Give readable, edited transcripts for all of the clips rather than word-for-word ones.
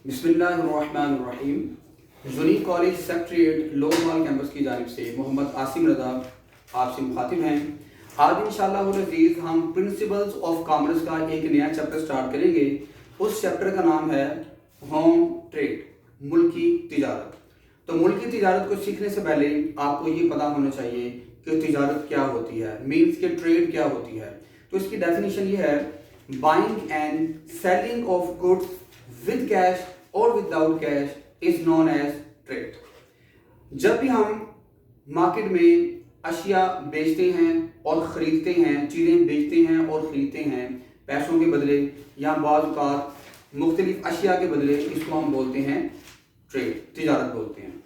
बिस्मिल्लाहिर्रहमानिर्रहीम। Unique college secretariat लोहमाल campus की जानिब से मोहम्मद आसिम रज़ा आपसे मुखातिब हैं। आज इंशाअल्लाह अज़ीज़ हम प्रिंसिपल्स ऑफ कॉमर्स का एक नया चैप्टर स्टार्ट करेंगे। उस चैप्टर का नाम है होम ट्रेड, मुल्की तिजारत। तो मुल्की तिजारत को सीखने से पहले आपको ये पता होना चाहिए कि तिजारत क्या होती है, मीन्स के ट्रेड क्या होती है। तो इसकी डेफिनेशन ये है, buying and selling of goods with cash और without cash is known as trade. जब भी हम मार्केट में अशिया बेचते हैं और ख़रीदते हैं, चीज़ें बेचते हैं और ख़रीदते हैं पैसों के बदले या बाज़ औक़ात मुख्तलिफ अशिया के बदले, इसको हम बोलते हैं ट्रेड, तिजारत बोलते हैं।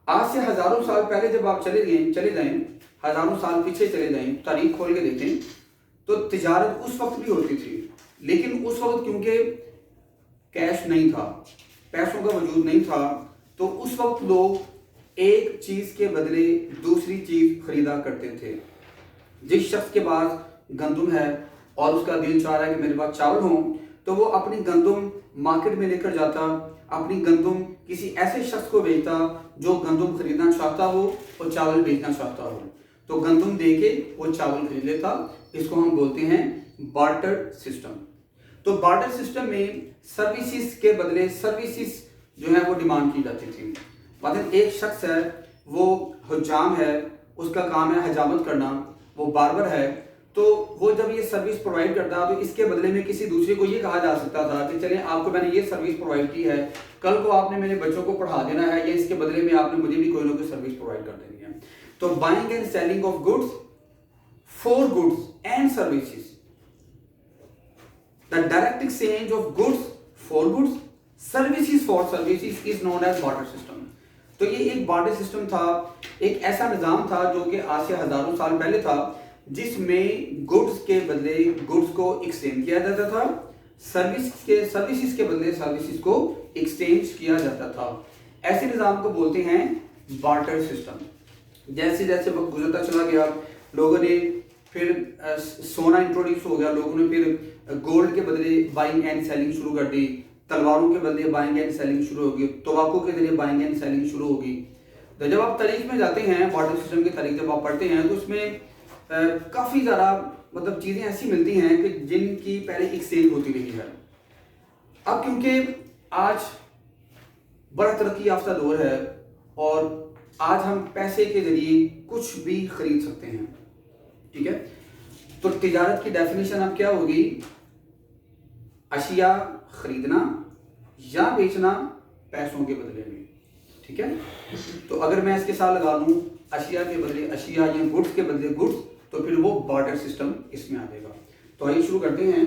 आज से हज़ारों साल पहले जब आप चले जाएं, हज़ारों साल पीछे चले जाएं, तारीख खोल के देखें तो तिजारत उस वक्त भी होती थी। लेकिन उस वक्त क्योंकि कैश नहीं था, पैसों का वजूद नहीं था, तो उस वक्त लोग एक चीज़ के बदले दूसरी चीज़ खरीदा करते थे। जिस शख्स के पास गंदम है और उसका दिल चाह रहा है कि मेरे पास चावल हों, तो वो अपनी गंदम मार्केट में लेकर जाता, अपनी गंदम किसी ऐसे शख्स को बेचता जो गंदम खरीदना चाहता हो और चावल बेचना चाहता हो। तो गंदम दे के वो चावल खरीद लेता। इसको हम बोलते हैं बार्टर सिस्टम। तो बार्टर सिस्टम में सर्विसेज के बदले सर्विसेज जो है वो डिमांड की जाती थी। मतलब एक शख्स है, वो हुज्जाम है, उसका काम है हजामत करना, वो बार्बर है, तो वो जब ये सर्विस प्रोवाइड करता तो इसके बदले में किसी दूसरे को ये कहा जा सकता था कि चलें आपको मैंने ये सर्विस प्रोवाइड की है, कल को आपने मेरे बच्चों को पढ़ा देना है, या इसके बदले में आपने मुझे भी कोई ना कोई सर्विस प्रोवाइड कर देनी है। तो buying and selling of goods for goods and services, the direct exchange of goods for goods, services for services is known as barter system. तो ये एक बार्टर सिस्टम था, एक ऐसा निज़ाम था जो कि आज से हज़ारों साल पहले था, जिसमें गुड्स के बदले गुड्स को एक्सचेंज किया जाता था, सर्विसेज के बदले सर्विसेज को एक्सचेंज किया जाता था। ऐसे निज़ाम को बोलते हैं बार्टर सिस्टम। जैसे जैसे वक्त गुजरता चला गया, लोगों ने फिर सोना इंट्रोड्यूस हो गया, लोगों ने फिर गोल्ड के बदले बाइंग एंड सेलिंग शुरू कर दी, तलवारों के बदले बाइंग एंड सेलिंग शुरू होगी, तंबाकू के जरिए बाइंग एंड सेलिंग शुरू होगी। तो जब आप तारीख में जाते हैं, बार्टर सिस्टम की तारीख जब आप पढ़ते हैं, तो उसमें काफ़ी ज़्यादा मतलब चीज़ें ऐसी मिलती हैं कि जिनकी पहले एक्सचेंज होती रही है। अब क्योंकि आज बड़ा तरक्की याफ्ता दौर है और आज हम पैसे के जरिए कुछ भी खरीद सकते हैं, ठीक है। तो तिजारत की डेफिनेशन अब क्या होगी? अशिया खरीदना या बेचना पैसों के बदले में, ठीक है। तो अगर मैं इसके साथ लगा लूँ अशिया के बदले अशिया या गुड्स के बदले गुड्स, तो फिर वो बार्टर सिस्टम इसमें आ जाएगा। तो आइए शुरू करते हैं।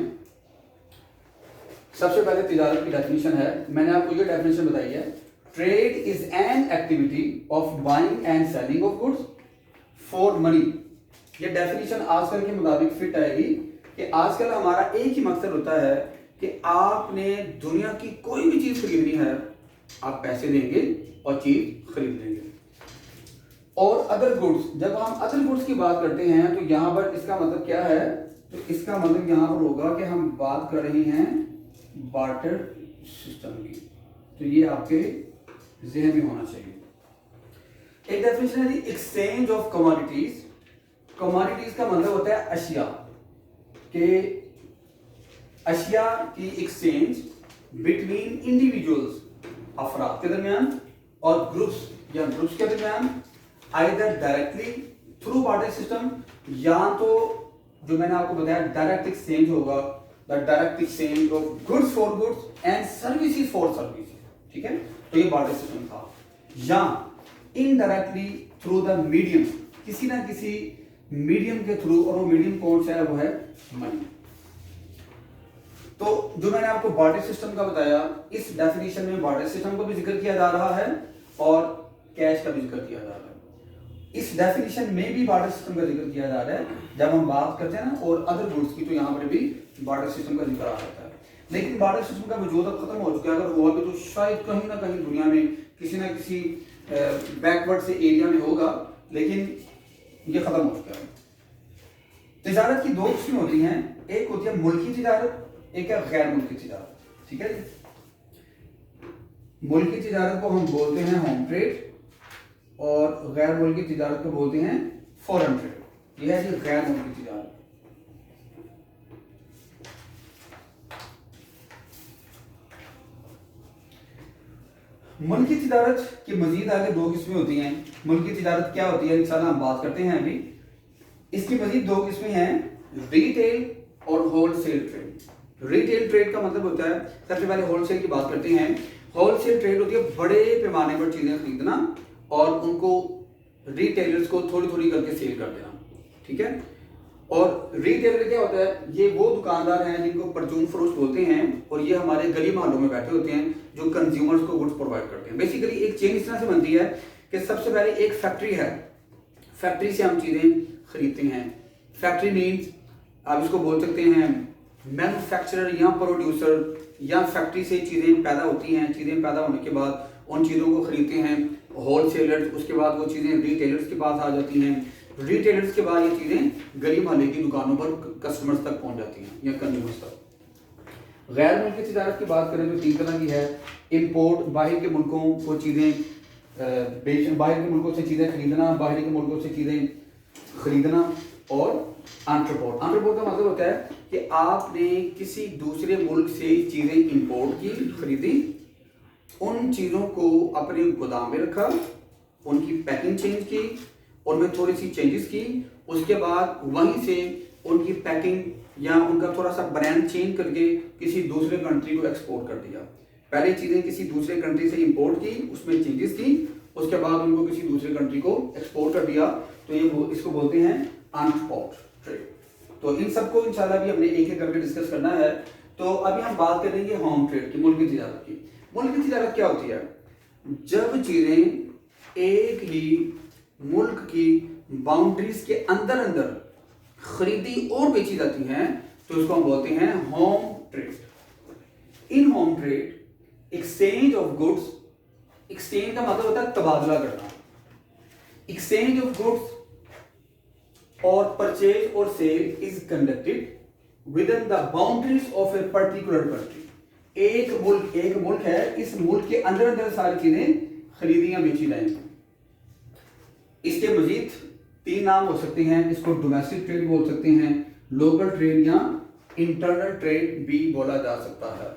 सबसे पहले तिजारत की डेफिनेशन है, मैंने आपको ये डेफिनेशन बताई है, trade is an activity of buying and selling of goods for money. ये डेफिनेशन आजकल के मुताबिक फिट आएगी कि आजकल हमारा एक ही मकसद होता है कि आपने दुनिया की कोई भी चीज खरीदनी है, आप पैसे देंगे और चीज खरीद लेंगे। और अदर गुड्स, जब हम अदर गुड्स की बात करते हैं तो यहाँ पर इसका मतलब क्या है? तो इसका मतलब यहाँ पर होगा कि हम बात कर रहे हैं बार्टर सिस्टम की। तो ये आपके ज़हन में होना चाहिए। एक डेफिनेशन है एक्सचेंज ऑफ कमोडिटीज। कमोडिटीज का मतलब होता है अशिया, के अशिया की एक्सचेंज बिटवीन इंडिविजुअल्स, अफराद के दरमियान, और ग्रुप्स या ग्रुप्स के दरमियान, either directly through barter system, या तो जो मैंने आपको बताया डायरेक्ट एक्सचेंज होगा, the direct exchange of goods for goods and services for services, ठीक है। तो ये बार्टर सिस्टम था। या इनडायरेक्टली थ्रू द मीडियम, किसी ना किसी मीडियम के थ्रू, और वो मीडियम कौन सा है? वो है मनी। तो जो मैंने आपको बार्टर सिस्टम का बताया, इस डेफिनेशन में बार्टर सिस्टम का भी जिक्र किया जा रहा है और कैश का भी जिक्र किया जा रहा है। इस डेफिनेशन में भी बार्टर सिस्टम का जिक्र किया जा रहा है जब हम बात करते हैं ना और अदर गुड्स की, तो यहाँ पर भी बार्टर सिस्टम का जिक्र आ जाता है। लेकिन बार्टर सिस्टम का वजूद अब खत्म हो चुका है। अगर हुआ भी तो शायद कहीं ना कहीं दुनिया में किसी ना किसी बैकवर्ड से एरिया में होगा, लेकिन ये खत्म हो चुका है। तिजारत की दो किस्में होती हैं, एक होती है मुल्की तिजारत, एक है गैर मुल्की तिजारत, ठीक है जी। मुल्की तिजारत को हम बोलते हैं होम ट्रेड और गैर मुल्की तिजारत को बोलते हैं फॉरेन ट्रेड। यह है जी गैर मुल्की तिजारत। मुल्की तिजारत की मजीद आगे दो किस्में होती हैं। मुल्की तिजारत क्या होती है इंशाल्लाह हम बात करते हैं अभी। इसकी मजीद दो किस्में हैं, रिटेल और होलसेल ट्रेड। रिटेल ट्रेड का मतलब होता है, सबसे पहले होलसेल की बात करते हैं। होलसेल ट्रेड होती है बड़े पैमाने पर चीजें खरीदना और उनको रिटेलर्स को थोड़ी थोड़ी करके सेल कर देना, ठीक है। और रिटेलर क्या होता है, ये वो दुकानदार हैं जिनको परचून फरोश बोलते हैं और ये हमारे गली मोहल्लों में बैठे होते हैं जो कंज्यूमर्स को गुड्स प्रोवाइड करते हैं। बेसिकली एक चेन इस तरह से बनती है कि सबसे पहले एक फैक्ट्री है, फैक्ट्री से हम चीजें खरीदते हैं। फैक्ट्री मीन्स आप इसको बोल सकते हैं मैन्युफैक्चरर या प्रोड्यूसर, या फैक्ट्री से चीजें पैदा होती हैं। चीजें पैदा होने के बाद उन चीजों को खरीदते हैं होलसेलर्स, उसके बाद वो चीजें रिटेलर्स के पास आ जाती हैं। रिटेलर्स के बाद ये चीजें गली मोहल्ले की दुकानों पर कस्टमर्स तक पहुंच जाती हैं या कंज्यूमर्स तक। गैर मुल्की तिजारत की बात करें तो तीन तरह की है। इंपोर्ट, बाहर के मुल्कों को चीजें बाहर के मुल्कों से चीजें खरीदना, बाहर के मुल्कों से चीजें खरीदना। और एंटरपोर्ट, एंटरपोर्ट का मतलब होता है कि आपने किसी दूसरे मुल्क से चीजें इंपोर्ट की, खरीदी, उन चीजों को अपने गोदाम में रखा, उनकी पैकिंग चेंज की, उनमें थोड़ी सी चेंजेस की, उसके बाद वहीं से उनकी पैकिंग या उनका थोड़ा सा ब्रांड चेंज करके किसी दूसरे कंट्री को एक्सपोर्ट कर दिया। पहले चीजें किसी दूसरे कंट्री से इंपोर्ट की, उसमें चेंजेस की, उसके बाद उनको किसी दूसरे कंट्री को एक्सपोर्ट कर दिया, तो ये इसको बोलते हैं एंटरपोर्ट ट्रेड। तो इन सबको इंशाल्लाह भी हमने एक एक करके डिस्कस करना है। तो अभी हम बात करेंगे होम ट्रेड की, मुल्की तिजारत की। मुल्की तिजारत क्या होती है? जब चीजें एक ही मुल्क की बाउंड्रीज के अंदर अंदर खरीदी और बेची जाती हैं तो इसको हम बोलते हैं home trade. In home trade exchange of goods, exchange का मतलब होता है तबादला करना। एक्सचेंज ऑफ गुड्स और परचेज और sale is conducted within the boundaries of a particular country. एक मुल्क है, इस मुल्क के अंदर अंदर सारी चीजें खरीदी या बेची जाएंगी। इसके मजीद तीन नाम हो सकते हैं। इसको डोमेस्टिक ट्रेड बोल सकते हैं, लोकल ट्रेड या इंटरनल ट्रेड भी बोला जा सकता है।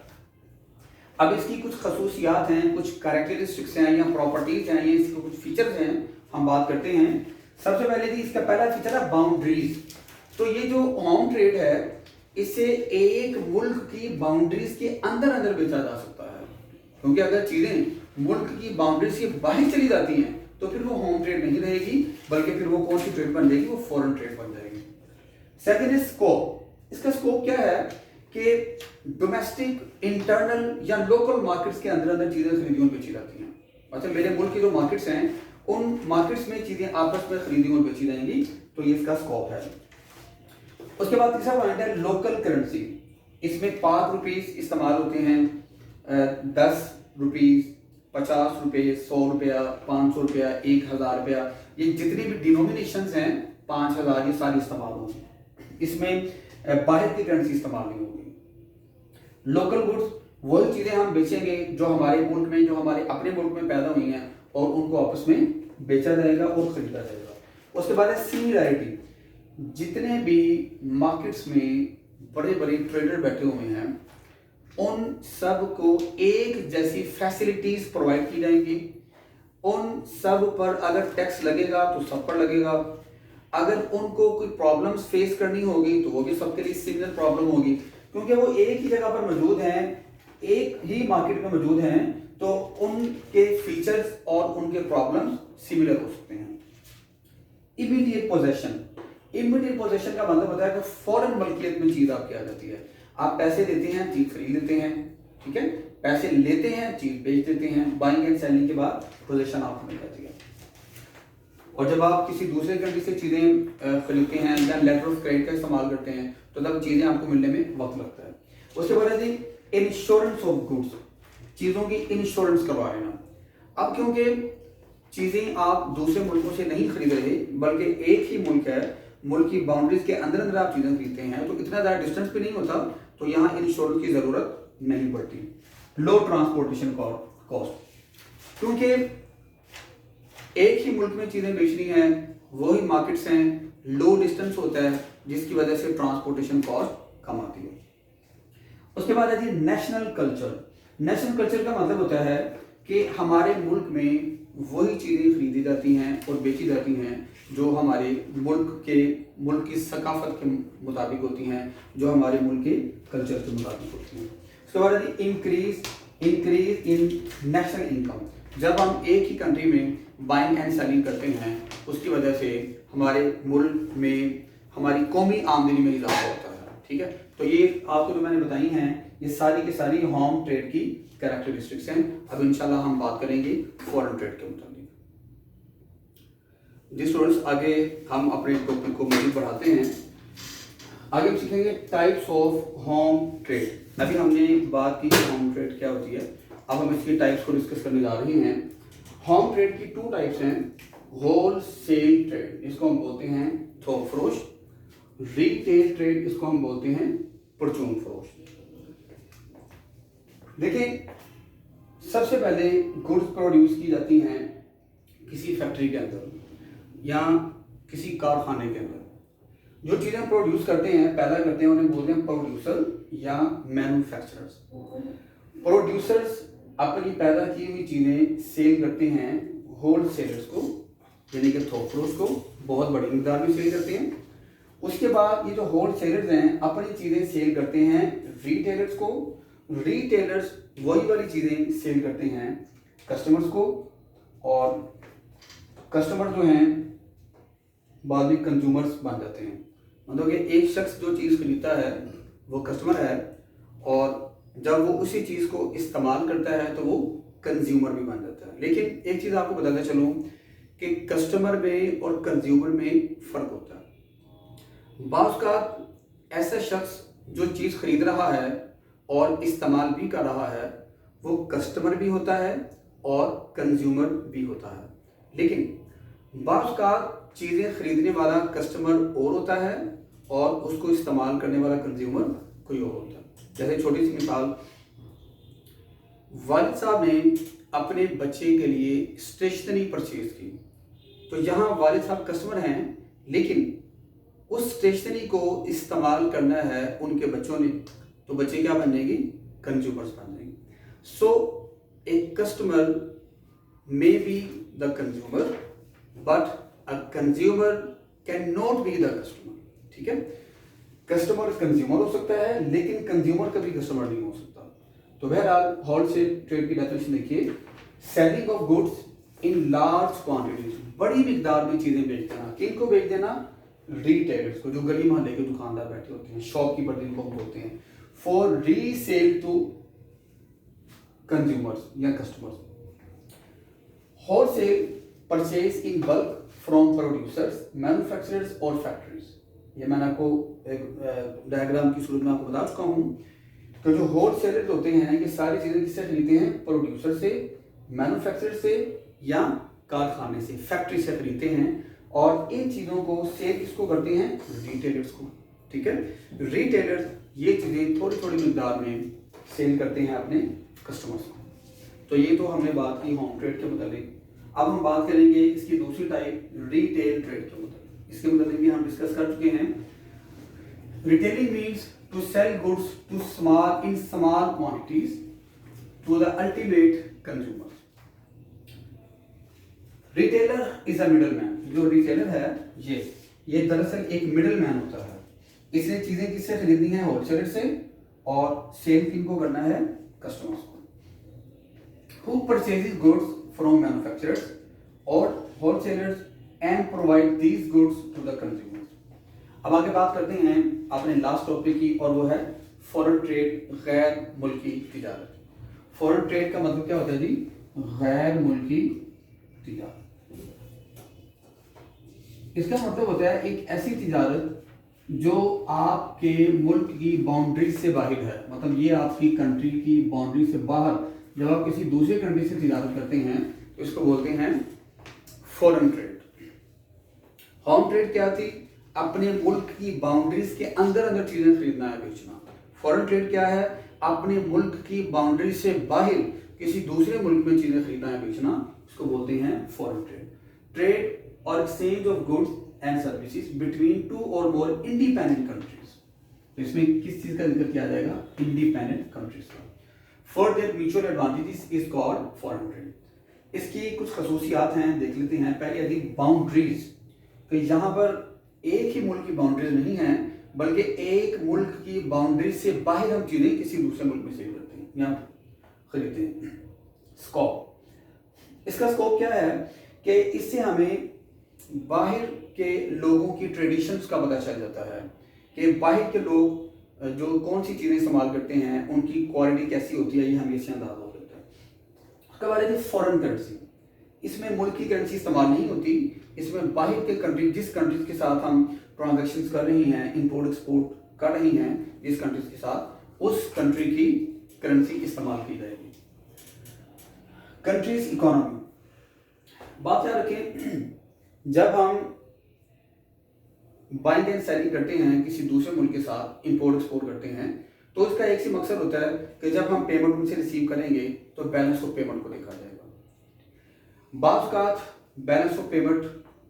अब इसकी कुछ खसूसियात हैं, कुछ कैरेक्टरिस्टिक्स हैं या प्रॉपर्टीज हैं या इसके कुछ फीचर्स हैं, हम बात करते हैं। सबसे पहले जी इसका पहला फीचर है बाउंड्रीज। तो ये जो होम ट्रेड है इसे एक मुल्क की बाउंड्रीज के अंदर अंदर बेचा जा सकता है, क्योंकि अगर चीजें मुल्क की बाउंड्रीज के बाहर चली जाती हैं तो फिर वो होम ट्रेड नहीं रहेगी, बल्कि फिर वो कौन सी ट्रेड बन जाएगी? वो फॉरेन ट्रेड बन जाएगी। Second is scope. इसका स्कोप क्या है कि डोमेस्टिक, इंटरनल या लोकल मार्केट्स के अंदर अंदर चीजें खरीदी और बेची जाती हैं। अच्छा, मेरे मुल्क की जो मार्केट्स हैं उन मार्केट्स में चीजें आपस में खरीदी और बेची जाएंगी, तो ये इसका स्कोप है। उसके बाद तीसरा पॉइंट है लोकल करेंसी। इसमें 5 रुपीज इस्तेमाल होते हैं, 10 रुपीज, 50 रुपए, 100 रुपया, 500 रुपया, 1000 रुपया, ये जितनी भी डिनोमिनेशंस हैं 5000, ये सारी इस्तेमाल होंगी। इसमें बाहर की करेंसी इस्तेमाल नहीं होगी। लोकल गुड्स वही चीजें हम बेचेंगे जो हमारे मुल्क में, जो हमारे अपने मुल्क में पैदा हुई हैं, और उनको आपस में बेचा जाएगा और खरीदा जाएगा। उसके बाद है सिमिलैरिटी। जितने भी मार्केट्स में बड़े बड़े ट्रेडर बैठे हुए हैं उन सब को एक जैसी फैसिलिटीज प्रोवाइड की जाएंगी। उन सब पर अगर टैक्स लगेगा तो सब पर लगेगा। अगर उनको कोई प्रॉब्लम्स फेस करनी होगी तो वो भी सबके लिए सिमिलर प्रॉब्लम होगी, क्योंकि वो एक ही जगह पर मौजूद हैं, एक ही मार्केट में मौजूद हैं, तो उनके फीचर्स और उनके प्रॉब्लम्स सिमिलर हो सकते हैं। Immediate possession. इमीडिएट पोजेशन का मतलब होता है कि फौरन मलकियत में चीज आपकी आ जाती है। आप पैसे देते हैं, चीज खरीद लेते हैं, ठीक है, पैसे लेते हैं, चीज बेच देते हैं, बाइंग एंड सेलिंग के बाद पोजीशन आपको मिल जाती है। और जब आप किसी दूसरे कंट्री से चीजें खरीदते हैं या लेटर ऑफ क्रेडिट का इस्तेमाल करते हैं तो तब चीजें आपको मिलने में वक्त लगता है। उसके बाद है जी इंश्योरेंस ऑफ गुड्स, चीजों की इंश्योरेंस करवा लेना। अब क्योंकि चीजें आप दूसरे मुल्कों से नहीं खरीद रहे बल्कि एक ही मुल्क है, मुल्क की बाउंड्रीज के अंदर अंदर आप चीजें खरीदते हैं, तो इतना ज्यादा डिस्टेंस भी नहीं होता, तो यहाँ इंश्योरेंस की जरूरत नहीं पड़ती। लो ट्रांसपोर्टेशन कॉस्ट, क्योंकि एक ही मुल्क में चीज़ें बेचनी है, वही मार्केट्स हैं, लो डिस्टेंस होता है जिसकी वजह से ट्रांसपोर्टेशन कॉस्ट कम आती है। उसके बाद है जी नेशनल कल्चर। नेशनल कल्चर का मतलब होता है कि हमारे मुल्क में वही चीज़ें खरीदी जाती हैं और बेची जाती हैं जो हमारे मुल्क की सकाफत के मुताबिक होती हैं, जो हमारे मुल्क के कल्चर के मुताबिक होती हैं। उसके बाद है जी इंक्रीज इन नेशनल इनकम। जब हम एक ही कंट्री में बाइंग एंड सेलिंग करते हैं, उसकी वजह से हमारे मुल्क में हमारी कौमी आमदनी में इजाफा होता है। ठीक है, तो ये आपको जो मैंने बताई हैं, ये सारी की सारी होम ट्रेड की कैरेक्टरिस्टिक्स हैं। अब इंशाल्लाह हम बात करेंगे फॉरेन ट्रेड के मुताबिक। जी स्टूडेंट्स, आगे हम अपने टॉपिक को मज़ीद बढ़ाते हैं। आगे हम सीखेंगे टाइप्स ऑफ होम ट्रेड। अभी हमने बात की कि होम ट्रेड क्या होती है, अब हम इसकी टाइप्स को डिस्कस करने जा रहे हैं। होम ट्रेड की 2 टाइप्स हैं। होल सेल ट्रेड, इसको हम बोलते हैं थोक फरोश। रिटेल ट्रेड, इसको हम बोलते हैं परचून फरोश। देखिए, सबसे पहले गुड्स प्रोड्यूस की जाती हैं किसी फैक्ट्री के अंदर या किसी कारखाने के अंदर। जो चीज़ें प्रोड्यूस करते हैं, पैदा करते हैं, उन्हें बोलते हैं प्रोड्यूसर या मैन्युफैक्चरर्स। प्रोड्यूसर्स अपनी पैदा की हुई चीज़ें सेल करते हैं होल सेलर्स को, यानी कि थोक फरोश को, बहुत बड़ी मिकदार में सेल करते हैं। उसके बाद ये जो होल सेलर्स हैं अपनी चीज़ें सेल करते हैं रिटेलर्स को। रिटेलर्स वही वाली चीज़ें सेल करते हैं कस्टमर्स को, और कस्टमर जो हैं बाद में कंज्यूमर्स बन जाते हैं। मतलब कि एक शख्स जो चीज़ खरीदता है वो कस्टमर है, और जब वो उसी चीज़ को इस्तेमाल करता है तो वो कंज्यूमर भी बन जाता है। लेकिन एक चीज़ आपको बताते चलूँ कि कस्टमर में और कंज्यूमर में फ़र्क होता है। बाज़ का ऐसा शख्स जो चीज़ खरीद रहा है और इस्तेमाल भी कर रहा है, वो कस्टमर भी होता है और कंज्यूमर भी होता है। लेकिन बाज़ का चीज़ें खरीदने वाला कस्टमर और होता है और उसको इस्तेमाल करने वाला कंज्यूमर कोई और होता है। जैसे छोटी सी मिसाल, वालिद साहब ने अपने बच्चे के लिए स्टेशनरी परचेज की, तो यहाँ वालिद साहब कस्टमर हैं, लेकिन उस स्टेशनरी को इस्तेमाल करना है उनके बच्चों ने, तो बच्चे क्या बन जाएंगे? कंज्यूमर्स बन जाएंगे। So a customer may be the consumer but a consumer can not be the customer. ठीक है, कस्टमर कंज्यूमर हो सकता है लेकिन कंज्यूमर कभी कस्टमर नहीं हो सकता। तो बहरहाल होलसेल ट्रेड की डेफिनेशन देखिए, selling of goods in large quantities, बड़ी मिकदार में चीजें बेच देना। किनको बेच देना? रिटेलर्स को, जो गली मोहल्ले के दुकानदार बैठे होते हैं, शॉपकीपर जिनको हम बोलते हैं, फॉर रीसेल टू कंज्यूमर्स या customers. Wholesale purchase in bulk from producers, manufacturers और फैक्ट्रीज। ये मैंने आपको एक डायग्राम की सूरत में आपको बता चुका हूँ। तो जो होलसेलर्स होते हैं ये सारी चीज़ें किससे खरीदते हैं? प्रोड्यूसर से, मैन्युफैक्चरर से या कारखाने से, फैक्ट्री से खरीदते हैं। और इन चीज़ों को सेल किसको करते हैं? रिटेलर्स को। ठीक है, रिटेलर्स ये चीज़ें थोड़ी थोड़ी मिकदार में सेल करते हैं अपने कस्टमर्स को। तो ये तो हमने बात की होम ट्रेड के मुताबिक। अब हम बात करेंगे इसकी दूसरी टाइप, रिटेल ट्रेड के मुताबिक। इसके मुताबिक भी हम डिस्कस कर चुके हैं। Retailing means to sell goods to in small quantities to the ultimate consumer. Retailer is a middle man. जो रिटेलर है ये दरअसल एक मिडल मैन होता है। इसने चीजें किससे खरीदनी है? होलसेलर से, और सेल किनको करना है? कस्टमर्स को। Who purchases goods from manufacturers or wholesalers and provide these goods to the consumers। अब आगे बात करते हैं अपने लास्ट टॉपिक की, और वो है फॉरेन ट्रेड, गैर मुल्की तिजारत। फॉरेन ट्रेड का मतलब क्या होता है जी? गैर मुल्की तिजारत। इसका मतलब होता है एक ऐसी तिजारत जो आपके मुल्क की बाउंड्री से बाहर है। मतलब ये आपकी कंट्री की बाउंड्री से बाहर, जब आप किसी दूसरी कंट्री से तिजारत करते हैं तो इसको बोलते हैं फॉरेन ट्रेड। होम ट्रेड क्या थी? अपने मुल्क की बाउंड्रीज के अंदर अंदर चीजें खरीदना है, बेचना। फॉरेन ट्रेड क्या है? अपने मुल्क की बाउंड्री से बाहर किसी दूसरे मुल्क में चीज़ें खरीदना या बेचना, इसको बोलते हैं फॉरेन ट्रेड। ट्रेड और exchange of goods and services between two और मोर इंडिपेंडेंट कंट्रीज। तो इसमें किस चीज़ का जिक्र किया जाएगा? इंडिपेंडेंट कंट्रीज का। For their mutual advantages is called foreign trade. इसकी कुछ खसूसियात हैं, देख लेते हैं। पहले यदि बाउंड्रीज, तो यहाँ पर एक ही मुल्क की बाउंड्रीज नहीं है, बल्कि एक मुल्क की बाउंड्री से बाहर हम चीज़ें किसी दूसरे मुल्क में सेल करते हैं या खरीदते हैं। स्कोप, इसका स्कोप क्या है कि इससे हमें बाहर के लोगों की ट्रेडिशंस का पता चल जाता है कि बाहर के लोग जो कौन सी चीज़ें इस्तेमाल करते हैं, उनकी क्वालिटी कैसी होती है, ये हमें इससे अंदाजा हो जाता है। उसके बाद है फॉरेन करेंसी। इसमें मुल्क की करेंसी इस्तेमाल नहीं होती, इसमें बाहर के कंट्री, जिस कंट्रीज के साथ हम ट्रांजैक्शंस कर रही हैं, इंपोर्ट एक्सपोर्ट कर रही हैं जिस कंट्रीज के साथ, उस कंट्री की करेंसी इस्तेमाल की जाएगी। कंट्रीज इकोनॉमी, बात याद रखें, जब हम बाइंग एंड सेलिंग करते हैं किसी दूसरे मुल्क के साथ, इंपोर्ट एक्सपोर्ट करते हैं, तो इसका एक ही मकसद होता है कि जब हम पेमेंट उनसे रिसीव करेंगे तो बैलेंस ऑफ पेमेंट को देखा जाएगा। बाज़ औक़ात बैलेंस ऑफ पेमेंट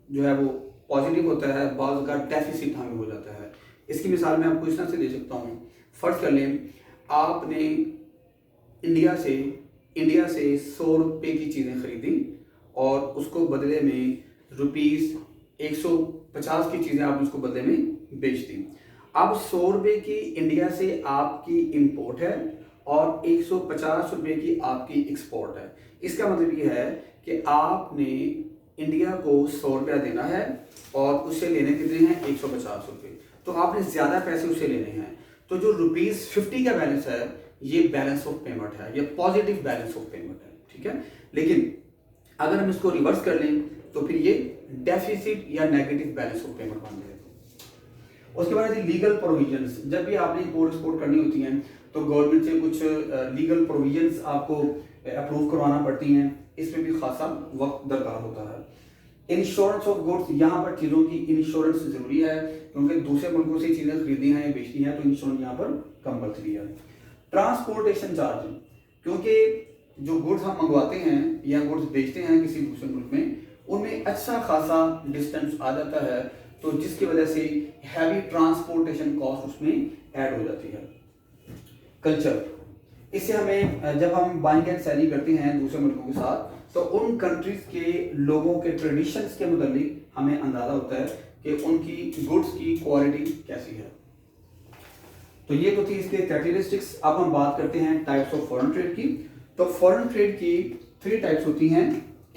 जो है वो पॉजिटिव होता है, बाज़ औक़ात डेफिसिट हमें हो जाता है। इसकी मिसाल मैं आपको इस तरह से दे सकता हूँ। फर्ज कर लें, आपने इंडिया से 100 रुपये की चीज़ें खरीदी और उसको बदले में रुपीज़ 150 की चीज़ें आप उसको बदले में बेच दी। अब 100 रुपये की इंडिया से आपकी इंपोर्ट है और 150 रुपये की आपकी एक्सपोर्ट है। इसका मतलब ये है कि आपने इंडिया को 100 रुपया देना है और उससे लेने कितने हैं? 150 रुपये। तो आपने ज़्यादा पैसे उससे लेने हैं। तो जो रुपीज़ 50 का बैलेंस है, ये बैलेंस ऑफ पेमेंट है, ये पॉजिटिव बैलेंस ऑफ पेमेंट है, ठीक है। लेकिन अगर हम इसको रिवर्स कर लें तो फिर ये डेफिसिट या नेगेटिव बैलेंस ऑफ पेमेंट बन जाएगा। उसके बाद लीगल प्रोविजंस, जब भी आपने इंपोर्ट एक्सपोर्ट करनी होती हैं तो गवर्नमेंट से कुछ लीगल प्रोविजंस आपको अप्रूव करवाना पड़ती हैं, इसमें भी खासा वक्त दरकार होता है। इंश्योरेंस ऑफ गुड्स, यहाँ पर चीज़ों की इंश्योरेंस ज़रूरी है क्योंकि दूसरे मुल्कों से चीज़ें खरीदनी हैं या बेचनी है, तो इंश्योरेंस यहाँ पर कंपल्सरी है। ट्रांसपोर्टेशन चार्ज, क्योंकि जो गुड्स हम मंगवाते हैं या गुड्स बेचते हैं किसी दूसरे मुल्क में, उनमें अच्छा खासा डिस्टेंस आ जाता है, तो जिसकी वजह से हैवी ट्रांसपोर्टेशन कॉस्ट उसमें ऐड हो जाती है। कल्चर, इससे हमें जब हम बाइंग एंड सेलिंग करते हैं दूसरे मुल्कों के साथ, तो उन कंट्रीज के लोगों के ट्रेडिशंस के मुताबिक हमें अंदाजा होता है कि उनकी गुड्स की क्वालिटी कैसी है। तो ये तो थी इसके कैरेक्टरिस्टिक्स। अब हम बात करते हैं टाइप्स ऑफ फॉरेन ट्रेड की। तो फॉरेन ट्रेड की 3 टाइप्स होती हैं।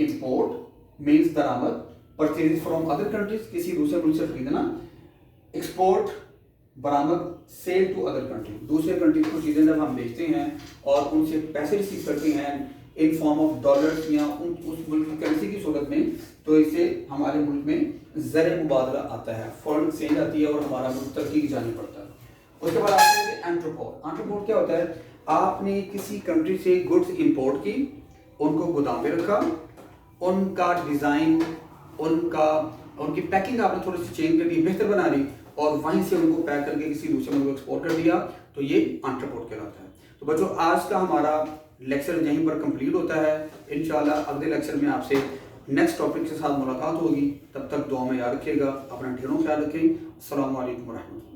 इंपोर्ट मीन्स दरामद, परचेज फ्रॉम अदर कंट्रीज, किसी दूसरे मुल्क से खरीदना। एक्सपोर्ट बरामद, सेल टू अदर कंट्री, दूसरे कंट्री को चीज़ें जब हम बेचते हैं और उनसे पैसे रिसीव करते हैं इन फॉर्म ऑफ डॉलर्स या उस मुल्क की करेंसी की सूरत में, तो इससे हमारे मुल्क में ज़र मुबादला आता है, फॉरेन एक्सचेंज आती है और हमारा मुल्क तरक्की की जाने पड़ता है। उसके बाद आते हैं एंट्रोपोर्ट। एंट्रोपोर्ट क्या होता है? आपने किसी कंट्री से गुड्स इंपोर्ट की, उनको गोदाम में रखा, उनका डिज़ाइन, उनकी पैकिंग आपने थोड़ी सी चेंज कर दी, बेहतर बना दी, और वहीं से उनको पैक करके किसी दूसरे मुल्क को एक्सपोर्ट कर दिया, तो ये एंट्रोपोर्ट कहलाता है। तो बच्चों, आज का हमारा लेक्चर यहीं पर कंप्लीट होता है। इंशाल्लाह अगले लेक्चर में आपसे नेक्स्ट टॉपिक के साथ मुलाकात होगी। तब तक दुआ में याद रखिएगा, अपना ढेरों ख्याल रखें। अस्सलामु अलैकुम व रहमतुल्लाह।